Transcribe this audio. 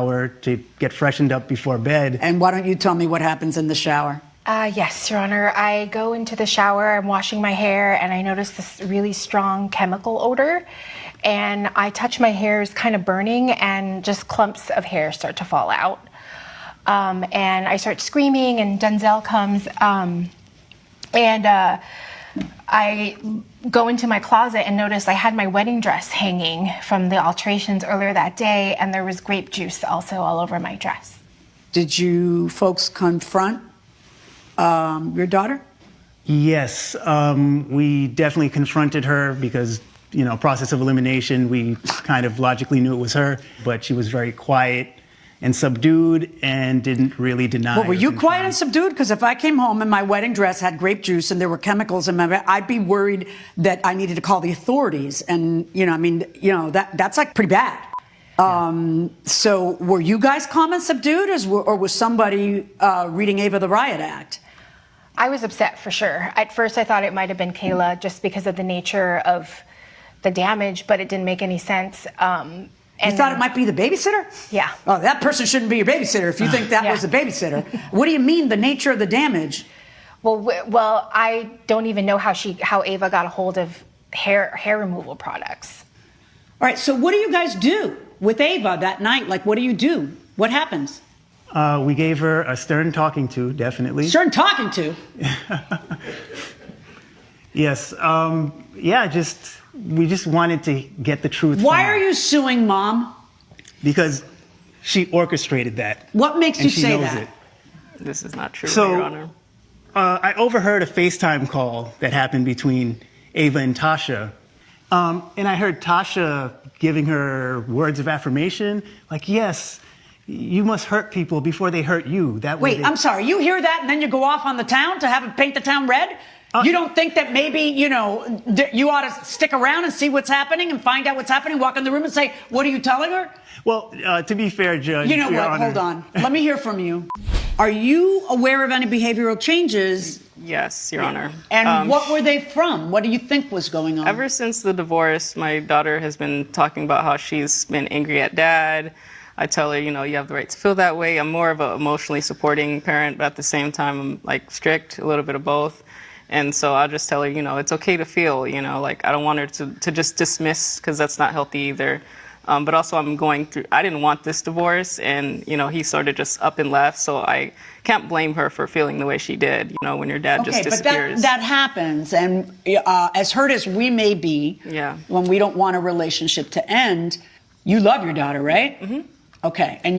shower to get freshened up before bed. And why don't you tell me what happens in the shower? Yes, Your Honor. I go into the shower, I'm washing my hair, and I notice this really strong chemical odor. And I touch my hair, it's kind of burning, and just clumps of hair start to fall out. And I start screaming, and Denzel comes, I go into my closet and notice I had my wedding dress hanging from the alterations earlier that day, and there was grape juice also all over my dress. Did you folks confront your daughter? Yes, we definitely confronted her because, process of elimination, we kind of logically knew it was her, but she was very quiet and subdued and didn't really deny. Well, were you quiet and subdued? Because if I came home and my wedding dress had grape juice and there were chemicals in my, I'd be worried that I needed to call the authorities. And, that's like pretty bad. So were you guys calm and subdued, or was somebody reading Ava the Riot Act? I was upset for sure. At first I thought it might have been Kayla just because of the nature of the damage, but it didn't make any sense. You thought it might be the babysitter? Yeah. Oh, that person shouldn't be your babysitter if you think that was the babysitter. What do you mean, the nature of the damage? Well, I don't even know how Ava got a hold of hair removal products. All right, so what do you guys do with Ava that night? Like, what do you do? What happens? We gave her a stern talking to, definitely. Stern talking to? Yes. We just wanted to get the truth. Why are you suing Mom? Because she orchestrated that. What makes you say that? It. This is not true, So, Your Honor. I overheard a FaceTime call that happened between Ava and Tasha. And I heard Tasha giving her words of affirmation, like, yes, you must hurt people before they hurt you. Wait, I'm sorry. You hear that and then you go off on the town to have it paint the town red? You don't think that maybe, you ought to stick around and see what's happening and find out what's happening, walk in the room and say, what are you telling her? Well, to be fair, Judge, you know Your what? Honor. Hold on. Let me hear from you. Are you aware of any behavioral changes? Yes, Your Honor. And what were they from? What do you think was going on? Ever since the divorce, my daughter has been talking about how she's been angry at Dad. I tell her, you have the right to feel that way. I'm more of an emotionally supporting parent, but at the same time, I'm strict, a little bit of both. And so I'll just tell her, it's okay to feel, I don't want her to just dismiss, because that's not healthy either. But also I didn't want this divorce, and, he sort of just up and left. So I can't blame her for feeling the way she did, when your dad just disappears. But that happens. And as hurt as we may be, when we don't want a relationship to end, you love your daughter, right? Mm-hmm. Okay. And